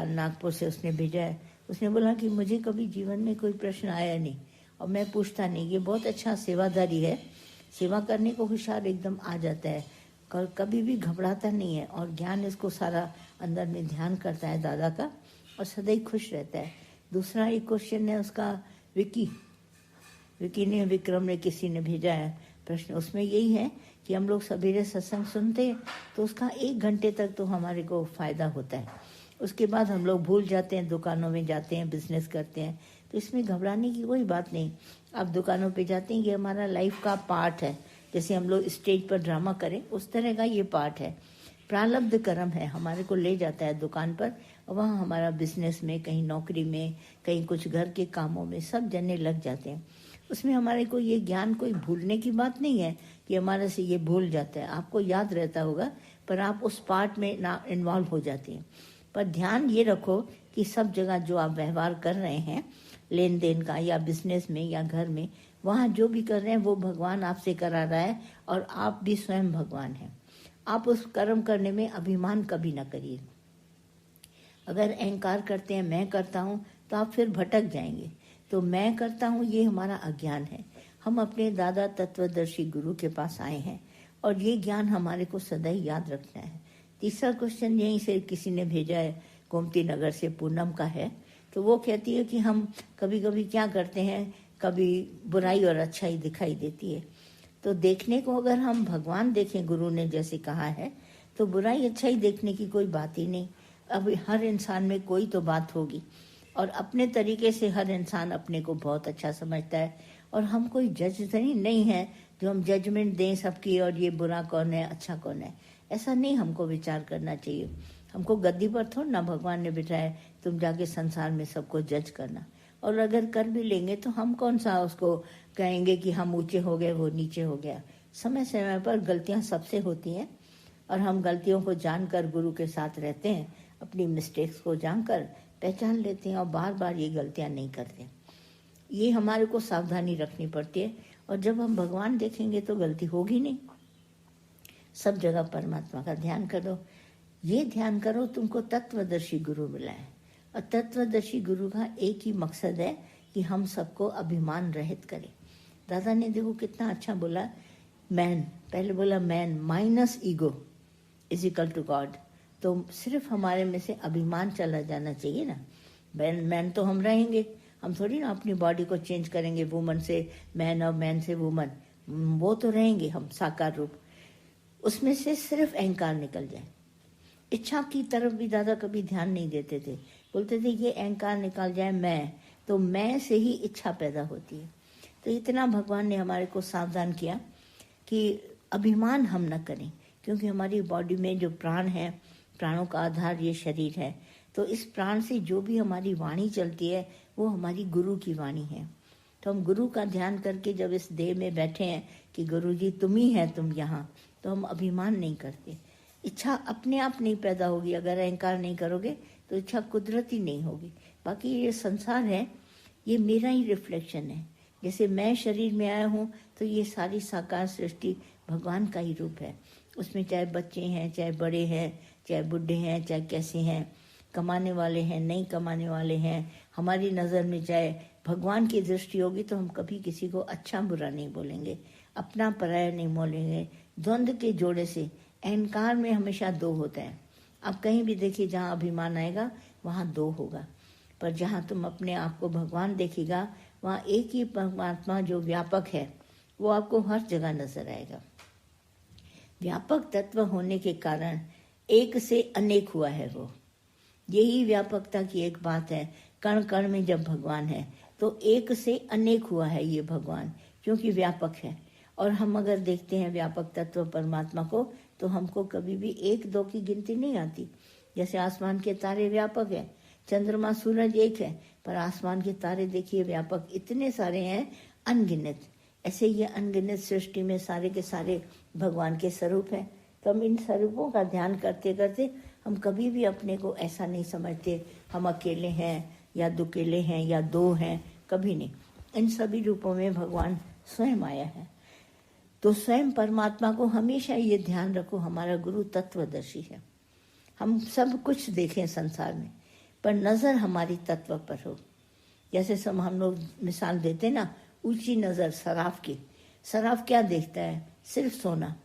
नागपुर से उसने भेजा है। उसने बोला कि मुझे कभी जीवन में कोई प्रश्न आया नहीं और मैं पूछता नहीं। ये बहुत अच्छा सेवादारी है, सेवा करने को होशियार एकदम आ जाता है, कभी भी घबराता नहीं है और ज्ञान इसको सारा अंदर में ध्यान करता है दादा का और सदैव खुश रहता है। दूसरा एक क्वेश्चन है उसका, विकी ने, विक्रम ने, किसी ने भेजा है प्रश्न, उसमें यही है कि हम लोग सवेरे सत्संग सुनते हैं तो उसका 1 घंटे तक तो हमारे को फ़ायदा होता है, उसके बाद हम लोग भूल जाते हैं, दुकानों में जाते हैं, बिजनेस करते हैं। तो इसमें घबराने की कोई बात नहीं। आप दुकानों पे जाते हैं, ये हमारा लाइफ का पार्ट है। जैसे हम लोग स्टेज पर ड्रामा करें उस तरह का ये पार्ट है। प्रारब्ध कर्म है, हमारे को ले जाता है दुकान पर और वहाँ हमारा बिजनेस में, कहीं नौकरी में, कहीं कुछ घर के कामों में सब जने लग जाते हैं। उसमें हमारे को ये ज्ञान कोई भूलने की बात नहीं है कि हमारे से ये भूल जाता है, आपको याद रहता होगा पर आप उस पार्ट में ना इन्वॉल्व हो जाते हैं। पर ध्यान ये रखो कि सब जगह जो आप व्यवहार कर रहे हैं, लेन देन का या बिजनेस में या घर में, वहाँ जो भी कर रहे हैं वो भगवान आपसे करा रहा है और आप भी स्वयं भगवान हैं। आप उस कर्म करने में अभिमान कभी ना करिए। अगर अहंकार करते हैं, मैं करता हूँ, तो आप फिर भटक जाएंगे। तो मैं करता हूँ ये हमारा अज्ञान है। हम अपने दादा तत्वदर्शी गुरु के पास आए हैं और ये ज्ञान हमारे को सदैव याद रखना है। तीसरा क्वेश्चन यहीं से किसी ने भेजा है, गोमती नगर से पूनम का है। तो वो कहती है कि हम कभी कभी क्या करते हैं, कभी बुराई और अच्छाई दिखाई देती है। तो देखने को अगर हम भगवान देखें, गुरु ने जैसे कहा है, तो बुराई अच्छाई देखने की कोई बात ही नहीं। अब हर इंसान में कोई तो बात होगी और अपने तरीके से हर इंसान अपने को बहुत अच्छा समझता है और हम कोई जज नहीं है जो हम जजमेंट दें सबकी और ये बुरा कौन है अच्छा कौन है। ऐसा नहीं हमको विचार करना चाहिए। हमको गद्दी पर थोड़ा ना भगवान ने बिठाया तुम जाके संसार में सबको जज करना। और अगर कर भी लेंगे तो हम कौन सा उसको कहेंगे कि हम ऊंचे हो गए वो नीचे हो गया। समय समय पर गलतियां सबसे होती हैं और हम गलतियों को जानकर गुरु के साथ रहते हैं, अपनी मिस्टेक्स को जानकर पहचान लेते हैं और बार बार ये गलतियां नहीं करते। ये हमारे को सावधानी रखनी पड़ती है और जब हम भगवान देखेंगे तो गलती होगी नहीं। सब जगह परमात्मा का ध्यान करो। ये ध्यान करो तुमको तत्वदर्शी गुरु मिला है और तत्वदर्शी गुरु का एक ही मकसद है कि हम सबको अभिमान रहित करें। दादा ने देखो कितना अच्छा बोला, मैन, पहले बोला man minus ego is equal to God. तो सिर्फ हमारे में से अभिमान चला जाना चाहिए ना। मैन तो हम रहेंगे, हम थोड़ी ना अपनी बॉडी को चेंज करेंगे वुमन से मैन और मैन से वुमन, वो तो रहेंगे हम साकार रूप। उसमें से सिर्फ अहंकार निकल जाए। इच्छा की तरफ भी दादा कभी ध्यान नहीं देते थे, बोलते थे ये अहंकार निकल जाए मैं, तो मैं से ही इच्छा पैदा होती है। तो इतना भगवान ने हमारे को सावधान किया कि अभिमान हम न करें, क्योंकि हमारी बॉडी में जो प्राण है, प्राणों का आधार ये शरीर है। तो इस प्राण से जो भी हमारी वाणी चलती है वो हमारी गुरु की वाणी है। तो हम गुरु का ध्यान करके जब इस देह में बैठे हैं कि गुरु जी तुम ही है, तुम यहाँ, तो हम अभिमान नहीं करते। इच्छा अपने आप नहीं पैदा होगी। अगर अहंकार नहीं करोगे तो इच्छा कुदरती नहीं होगी। बाकी ये संसार है, ये मेरा ही रिफ्लेक्शन है। जैसे मैं शरीर में आया हूँ तो ये सारी साकार सृष्टि भगवान का ही रूप है। उसमें चाहे बच्चे हैं, चाहे बड़े हैं, चाहे बूढ़े हैं, चाहे कैसे हैं, कमाने वाले हैं, नहीं कमाने वाले हैं, हमारी नज़र में चाहे भगवान की दृष्टि होगी तो हम कभी किसी को अच्छा बुरा नहीं बोलेंगे, अपना पराया नहीं बोलेंगे। द्वंद्व के जोड़े से अहंकार में हमेशा दो होता है। आप कहीं भी देखिए जहाँ अभिमान आएगा वहाँ दो होगा, पर जहाँ तुम अपने आप को भगवान देखेगा वहाँ एक ही परमात्मा जो व्यापक है वो आपको हर जगह नजर आएगा। व्यापक तत्व होने के कारण एक से अनेक हुआ है वो, यही व्यापकता की एक बात है। कण कण में जब भगवान है तो एक से अनेक हुआ है ये भगवान, क्योंकि व्यापक है। और हम अगर देखते हैं व्यापक तत्व परमात्मा को तो हमको कभी भी 1-2 की गिनती नहीं आती। जैसे आसमान के तारे व्यापक है, चंद्रमा सूरज एक है, पर आसमान के तारे देखिए व्यापक इतने सारे हैं, अनगिनत। ऐसे ये अनगिनत सृष्टि में सारे के सारे भगवान के स्वरूप हैं। तो हम इन स्वरूपों का ध्यान करते करते हम कभी भी अपने को ऐसा नहीं समझते हम अकेले हैं या दुकेले हैं या दो हैं, कभी नहीं। इन सभी रूपों में भगवान स्वयं आया है। तो स्वयं परमात्मा को हमेशा ये ध्यान रखो, हमारा गुरु तत्वदर्शी है। हम सब कुछ देखें संसार में, पर नजर हमारी तत्व पर हो। जैसे सब हम लोग मिसाल देते ना, ऊंची नजर सराफ की। सराफ क्या देखता है? सिर्फ सोना।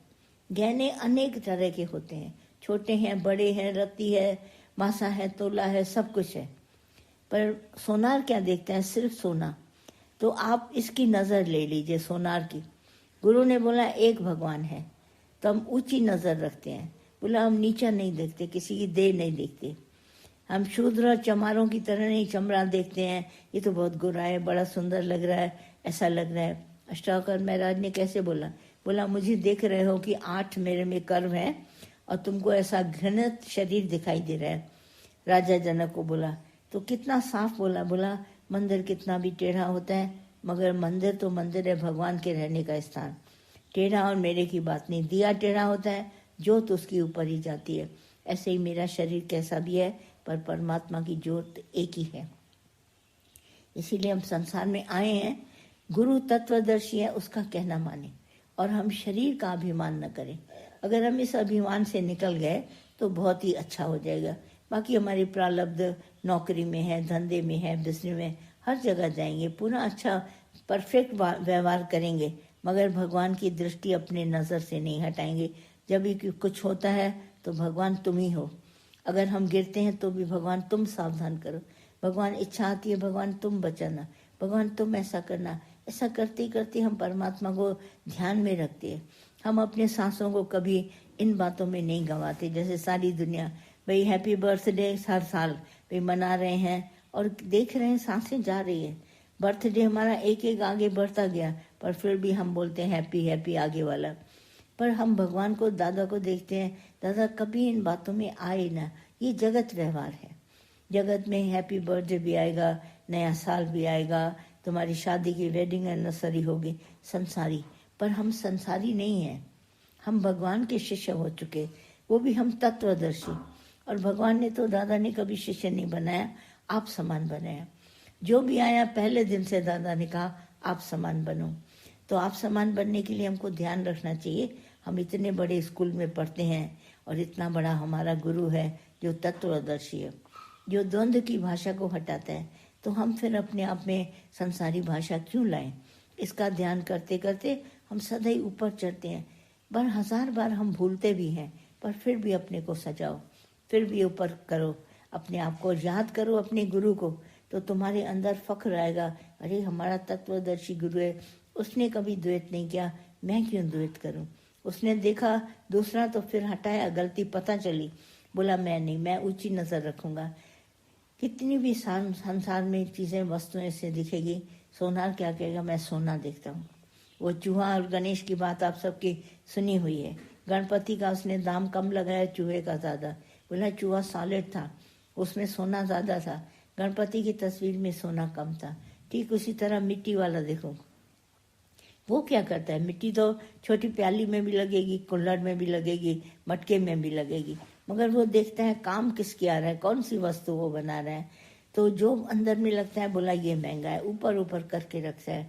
गहने अनेक तरह के होते हैं, छोटे हैं, बड़े हैं, रत्ती है, मासा है, तोला है, सब कुछ है। पर सोनार क्या देखता है? सिर्फ सोना। तो आप इसकी नजर ले लीजिए सोनार की। गुरु ने बोला एक भगवान है, तो हम ऊंची नजर रखते हैं। बोला हम नीचा नहीं देखते, किसी की देह नहीं देखते। हम शूद्र और चमारों की तरह नहीं चमड़ा देखते हैं, ये तो बहुत गोरा है, बड़ा सुंदर लग रहा है, ऐसा लग रहा है। अष्टावक्र महाराज ने कैसे बोला? बोला मुझे देख रहे हो कि 8 मेरे में कर्म है और तुमको ऐसा घृणित शरीर दिखाई दे रहा है। राजा जनक को बोला तो कितना साफ बोला। बोला मंदिर कितना भी टेढ़ा होता है, मगर मंदिर तो मंदिर है, भगवान के रहने का स्थान। टेढ़ा और मेरे की बात नहीं। दिया टेढ़ा होता है, ज्योत उसके ऊपर ही जाती है। ऐसे ही मेरा शरीर कैसा भी है, पर परमात्मा की ज्योत एक ही है। इसीलिए हम संसार में आए हैं। गुरु तत्वदर्शी है, उसका कहना माने और हम शरीर का अभिमान न करें। अगर हम इस अभिमान से निकल गए तो बहुत ही अच्छा हो जाएगा। बाकी हमारी प्रारब्ध नौकरी में है, धंधे में है, बिजनेस में, हर जगह जाएंगे, पूरा अच्छा परफेक्ट व्यवहार करेंगे, मगर भगवान की दृष्टि अपने नज़र से नहीं हटाएंगे। जब भी कुछ होता है तो भगवान तुम ही हो। अगर हम गिरते हैं तो भी भगवान तुम सावधान करो। भगवान इच्छा आती है, भगवान तुम बचाना, भगवान तुम ऐसा करना। ऐसा करते करते हम परमात्मा को ध्यान में रखते हैं। हम अपने सांसों को कभी इन बातों में नहीं गंवाते। जैसे सारी दुनिया भाई हैप्पी बर्थडे हर साल भाई मना रहे हैं और देख रहे हैं सांसें जा रही है। बर्थडे हमारा एक एक आगे बढ़ता गया, पर फिर भी हम बोलते हैं हैप्पी हैप्पी आगे वाला। पर हम भगवान को, दादा को देखते हैं, दादा कभी इन बातों में आए ना। ये जगत व्यवहार है। जगत में हैप्पी बर्थडे भी आएगा, नया साल भी आएगा, तुम्हारी शादी की वेडिंग एनिवर्सरी होगी, संसारी। पर हम संसारी नहीं हैं, हम भगवान के शिष्य हो चुके, वो भी हम तत्वदर्शी। और भगवान ने तो दादा ने कभी शिष्य नहीं बनाया, आप समान बनाया। जो भी आया पहले दिन से दादा ने कहा आप समान बनो। तो आप समान बनने के लिए हमको ध्यान रखना चाहिए। हम इतने बड़े स्कूल में पढ़ते हैं और इतना बड़ा हमारा गुरु है जो तत्वदर्शी है, जो द्वंद्व की भाषा को हटाता है। तो हम फिर अपने आप में संसारी भाषा क्यों लाएं? इसका ध्यान करते करते हम सदा ही ऊपर चढ़ते हैं। पर 1000 बार हम भूलते भी हैं, पर फिर भी अपने को सजाओ, फिर भी ऊपर करो, अपने आप को याद करो, अपने गुरु को, तो तुम्हारे अंदर फख्र आएगा। अरे हमारा तत्वदर्शी गुरु है, उसने कभी द्वैत नहीं किया, मैं क्यों द्वैत करूं? उसने देखा दूसरा तो फिर हटाया, गलती पता चली, बोला मैं नहीं, मैं ऊंची नजर रखूंगा। कितनी भी संसार में चीजें वस्तुएं से दिखेगी, सोनार क्या कहेगा? मैं सोना देखता हूँ। वो चूहा और गणेश की बात आप सबकी सुनी हुई है। गणपति का उसने दाम कम लगाया, चूहे का ज्यादा। बोला चूहा सॉलिड था, उसमें सोना ज्यादा था, गणपति की तस्वीर में सोना कम था। ठीक उसी तरह मिट्टी वाला देखो, वो क्या करता है? मिट्टी तो छोटी प्याली में भी लगेगी, कुल्हड़ में भी लगेगी, मटके में भी लगेगी, मगर वो देखता है काम किसकी आ रहा है, कौन सी वस्तु वो बना रहा है। तो जो अंदर में लगता है, बोला ये महंगा है, ऊपर ऊपर करके रखता है।